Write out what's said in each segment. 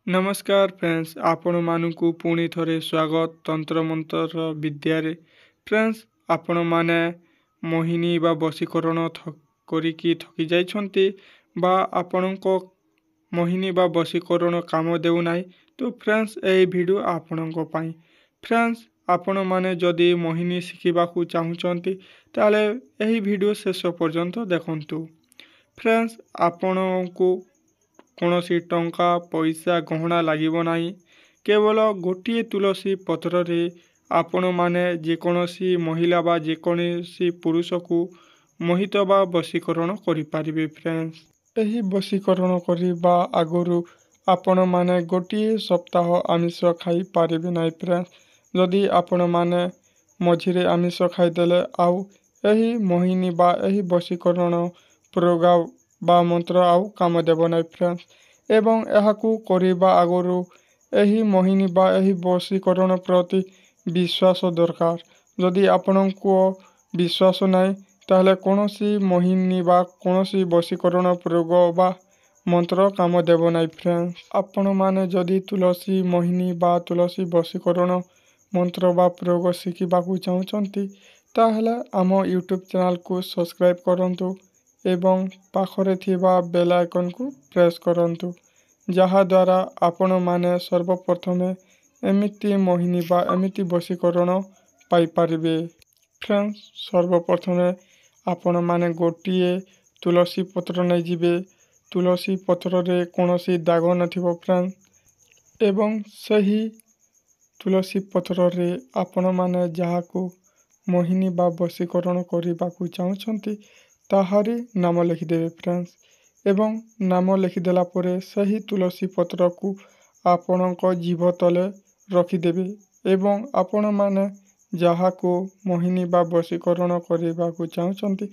नमस्कार फ्रेंड्स आपण मानकु पुणी थरे स्वागत तंत्र मंत्र विद्यारे फ्रेंड्स आपण माने मोहिनी बा बशीकरण करिकी थकी जाइछन्ती बा आपणको मोहिनी बा बशीकरण काम देउ नाही तो फ्रेंड्स एही वीडियो आपणको पाई फ्रेंड्स आपण माने जदि मोहिनी शिखिबाकू चाहुचन्ती ताले एही वीडियो शेष पर्यंत देखंतु फ्रेंड्स आपणको कौनसी टंका पैसा गहना लागिब नाही केवल गोटे तुलसी पत्र रे आपण माने जेकोसी महिला बा जेकोसी पुरुष को मोहित बा बशीकरण करि पारिबे फ्रेंड्स एही बशीकरण करबा आगरु आपण माने गोटे सप्ताह आमिष खाई पारिबे नाही फ्रेंड्स जदि आपण माने मझिरे आमिष खाइदेले आउ एही मोहिनी बा एही बशीकरण प्रयोग बा मंत्र आउ काम देव नाही फ्रेंड्स एवं एहाकू करिबा आगरु एही मोहिनी बा एही बशीकरण प्रति विश्वास दरकार जदि आपणको विश्वास नाही ताहले कोनोसी मोहिनी बा कोनोसी बशीकरण प्रयोग बा मंत्र काम देव नाही फ्रेंड्स आपण माने जदि तुलसी मोहिनी बा तुलसी बशीकरण मंत्र बा प्रयोग शिखिबाकू चाहुचन्ती ताहले आम यूट्यूब चैनल को सब्सक्राइब करंतु एवं पाखरे थिबा बेल आइकन को प्रेस करंतु जहा द्वारा आपण माने सर्वप्रथमे एमिति मोहिनी बा एमिति बशीकरण पाई पारिबे फ्रेंड्स सर्वप्रथमे आपण माने गोटिए तुलसी पत्र नै जिबे तुलसी पत्र रे कोनोसी दाग नथिबो फ्रेंड्स एवं सही तुलसी पत्र रे आपण माने जहाकू मोहिनी बा बशीकरण करिबाकू चाहुचन्ती ताहारी नाम लिखिदेवे फ्रेंड्स एवं नाम लिखिदेला परे सही तुलसी पत्र को आपणको जीभ तले रखिदेवे एवं आपण माने जहाकू मोहिनी बा बशीकरण करिबाकू चाहुचन्ती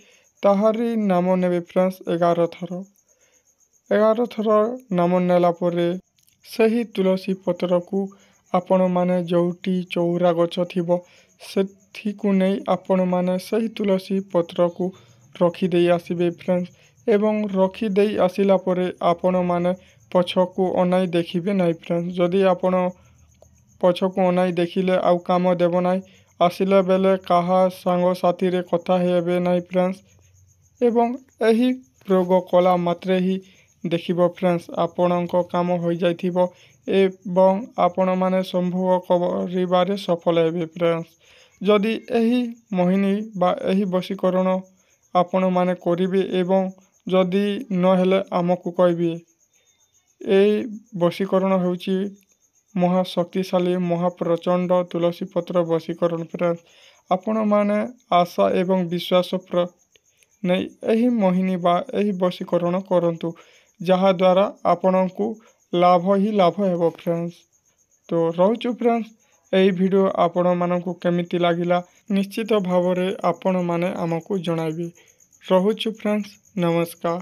ताहारी नाम नेबे फ्रेंड्स 11 थर नाम नेला परे सही तुलसी पत्र को आपण माने जोटी चौरा गछ थिबो सेठी को नै आपण माने सही तुलसी पत्र को रखी दे आसीबे फ्रेंड्स एवं रखी दे आसिला परे आपण माने पछकू अनाई देखिबे नाही फ्रेंड्स जदि आपण पछकू अनाई देखिले आउ काम देव नाही आसिला बेले कहा सांग साथी रे कथा हेबे नाही फ्रेंड्स एवं एही प्रयोग कला मात्रे ही देखिबो फ्रेंड्स आपणको काम होई जाइथिबो एवं आपण माने संभव करिबारे सफल हेबे फ्रेंड्स जदि एही मोहिनी बा एही बशीकरण आपण माने करिबे एवं जदि न हेले आमको कहबे ए बशीकरण होउची महाशक्तिशाली महाप्रचंड तुलसी पत्र बशीकरण फ्रेंड्स आपण माने आशा एवं विश्वास नहीं एही मोहिनी बा एही बशीकरण करंतु जहा द्वारा आपणको लाभ ही लाभ हेबो फ्रेंड्स तो रहउछु फ्रेंड्स एही वीडियो आपण मानकु केमिति लागिला निश्चित भावरे आपण माने आमको जणाइबे रहउछु फ्रेंड्स नमस्कार।